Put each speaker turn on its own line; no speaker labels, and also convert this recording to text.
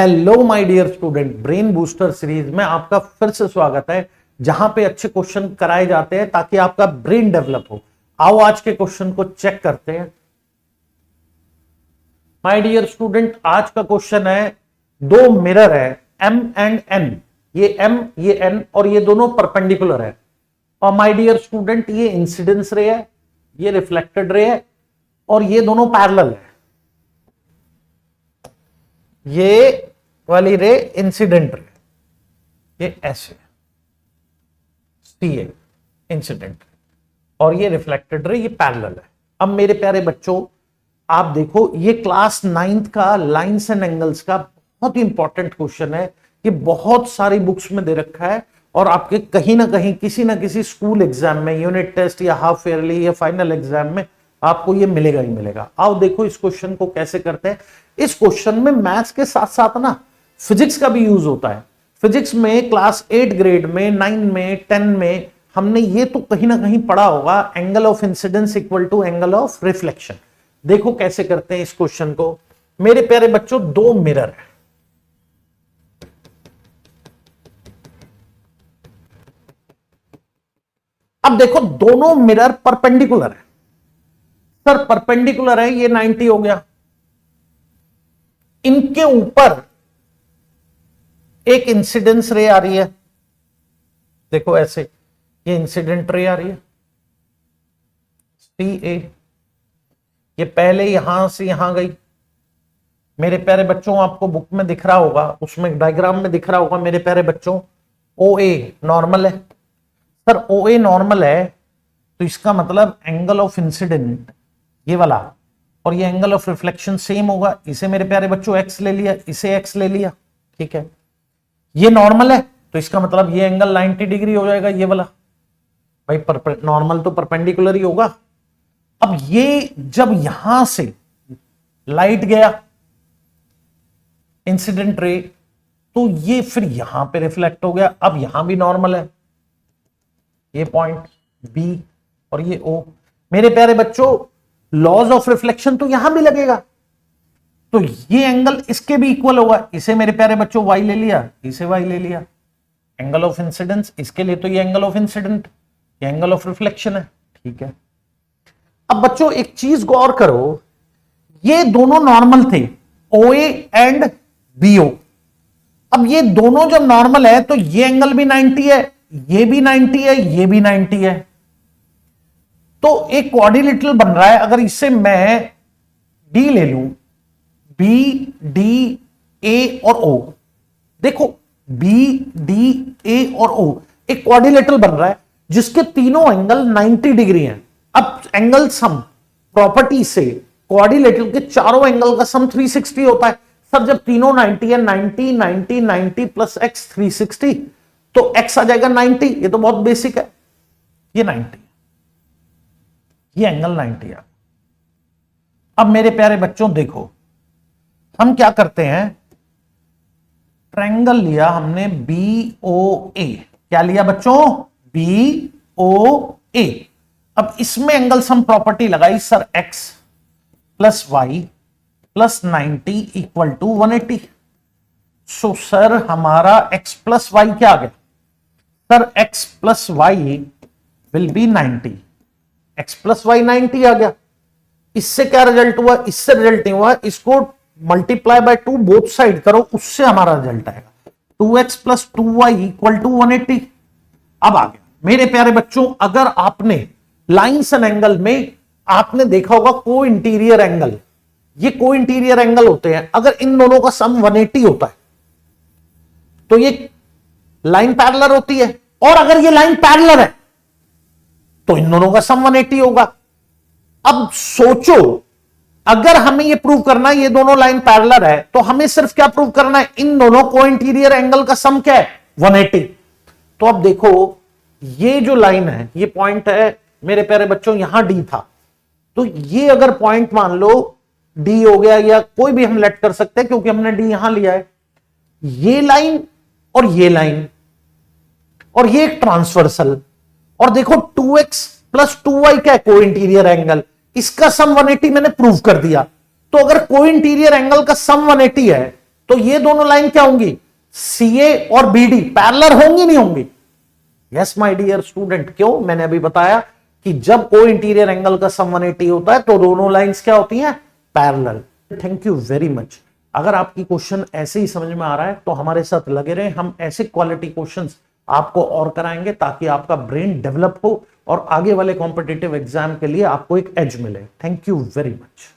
Hello my dear student, brain booster series में आपका फिर से स्वागत है, जहां पे अच्छे क्वेश्चन कराए जाते हैं ताकि आपका ब्रेन डेवलप हो। आओ आज के क्वेश्चन को चेक करते हैं। माय डियर स्टूडेंट, आज का क्वेश्चन है, दो मिरर है M एंड N, ये M ये N और ये दोनों परपेंडिकुलर है। और माय डियर स्टूडेंट, ये इंसिडेंस रे है, ये रिफ्लेक्टेड रे है और ये दोनों पैरेलल है। ये वाली रे इंसिडेंट रे, ये ऐसे सी इंसिडेंट और ये रिफ्लेक्टेड रे, ये पैरेलल है। अब मेरे प्यारे बच्चों, आप देखो, ये क्लास 9th का लाइंस एंड एंगल्स का बहुत इंपॉर्टेंट क्वेश्चन है। ये बहुत सारी बुक्स में दे रखा है और आपके कहीं ना कहीं किसी ना किसी स्कूल एग्जाम में, यूनिट टेस्ट या हाफ ईयरली या फाइनल एग्जाम में आपको ये मिलेगा ही मिलेगा। आओ देखो इस क्वेश्चन को कैसे करते हैं। इस क्वेश्चन में मैथ्स के साथ साथ ना फिजिक्स का भी यूज होता है। फिजिक्स में क्लास 8 ग्रेड में, 9 में, 10 में हमने ये तो कहीं ना कहीं पढ़ा होगा, angle of incidence equal to angle of reflection. देखो कैसे करते हैं इस क्वेश्चन को। मेरे प्यारे बच्चों, दो मिरर है, अब देखो दोनों मिरर परपेंडिकुलर है। सर परपेंडिकुलर है, ये 90 हो गया। इनके ऊपर एक इंसिडेंस रे आ रही है, देखो ऐसे, ये इंसिडेंट रे आ रही है CA, ये पहले यहां से यहां गई। मेरे प्यारे बच्चों, आपको बुक में दिख रहा होगा, उसमें डायग्राम में दिख रहा होगा मेरे प्यारे बच्चों, OA नॉर्मल है। सर OA नॉर्मल है तो इसका मतलब एंगल ऑफ इंसिडेंट ये वाला और ये एंगल ऑफ रिफ्लेक्शन सेम होगा। इसे मेरे प्यारे बच्चों x ले लिया, इसे x ले लिया, ठीक है। ये नॉर्मल है तो इसका मतलब ये एंगल 90 डिग्री हो जाएगा, ये वाला। भाई नॉर्मल तो परपेंडिकुलर ही होगा। अब ये जब यहां से लाइट गया इंसिडेंट रे, तो ये फिर यहां पे रिफ्लेक्ट हो गया। अब यहां भी नॉर्मल है, ये पॉइंट B और ये O। मेरे प्यारे बच्चों, लॉज ऑफ रिफ्लेक्शन तो यहां भी लगेगा, तो ये एंगल इसके भी इक्वल होगा। इसे मेरे प्यारे बच्चों Y ले लिया, इसे Y ले लिया। एंगल ऑफ इंसिडेंस इसके लिए तो ये एंगल ऑफ इंसिडेंट, ये एंगल ऑफ रिफ्लेक्शन है, ठीक है। अब बच्चों एक चीज गौर करो, ये दोनों नॉर्मल थे, OA एंड BO। अब ये दोनों जब नॉर्मल है तो ये एंगल भी 90 है, ये भी 90 है, ये भी 90 है, तो एक क्वाड्रिलेटरल बन रहा है। अगर इससे मैं D ले लूं, B, D, A और O, देखो B, D, A और O एक क्वाड्रिलेटरल बन रहा है जिसके तीनों एंगल 90 डिग्री हैं। अब एंगल सम प्रॉपर्टी से क्वाड्रिलेटरल के चारों एंगल का सम 360 होता है। सर जब तीनों 90 है, 90 90 90 प्लस x 360, तो x आ जाएगा 90। ये तो बहुत बेसिक है, ये 90, ये एंगल 90 है। अब मेरे प्यारे बच्चों देखो, हम क्या करते हैं, ट्रायंगल लिया हमने BOA। क्या लिया बच्चों? BOA। अब इसमें एंगल सम प्रॉपर्टी लगाई, sir x plus y plus 90 equal to 180। So sir हमारा x प्लस वाई क्या आ गया? Sir x plus y will be 90। x plus y 90 आ गया। इससे क्या रिजल्ट हुआ? इससे रिजल्ट नहीं हुआ, इसको मल्टीप्लाई बाय 2 बोथ साइड करो, उससे हमारा रिजल्ट आएगा 2x plus 2y equal to 180। अब आ गया मेरे प्यारे बच्चों, अगर आपने लाइंस एंड एंगल में आपने देखा होगा को इंटीरियर एंगल, ये को इंटीरियर एंगल होते हैं। अगर इन दोनों का सम 180 होता है तो ये लाइन पैरेलल होती है, और अगर ये लाइन पैरेलल है तो इन दोनों का सम 180 होगा। अब सोचो, अगर हमें ये प्रूव करना है ये दोनों लाइन पैरेलल है, तो हमें सिर्फ क्या प्रूव करना है? इन दोनों को इंटीरियर एंगल का सम क्या है? 180। तो अब देखो, ये जो लाइन है, ये पॉइंट है मेरे प्यारे बच्चों, यहां D था, तो ये अगर पॉइंट मान लो D हो गया, या कोई भी हम लेट कर सकते हैं क्योंकि हमने D यहां लिया है। ये लाइन और ये लाइन और ये एक ट्रांसवर्सल, और देखो 2x प्लस 2y क्या है? को इंटीरियर एंगल, इसका सम 180 मैंने प्रूव कर दिया। तो अगर को इंटीरियर एंगल का सम 180 है तो ये दोनों लाइन क्या होंगी, सीए और बीडी पैरेलल होंगी नहीं होंगी? Yes my dear student. क्यों? मैंने अभी बताया कि जब कोई इंटीरियर एंगल का सम 180 होता है तो दोनों लाइंस क्या होती हैं, parallel. Thank you very much. अगर आपकी क्वेश्चन ऐसे ही समझ में आ रहा है तो हमारे साथ लगे रहे, हम ऐसे क्वालिटी क्वेश्चंस आपको और कराएंगे ताकि आपका ब्रेन डेवलप हो और आगे वाले कॉम्पिटिटिव एग्जाम के लिए आपको एक एज मिले। Thank you very much.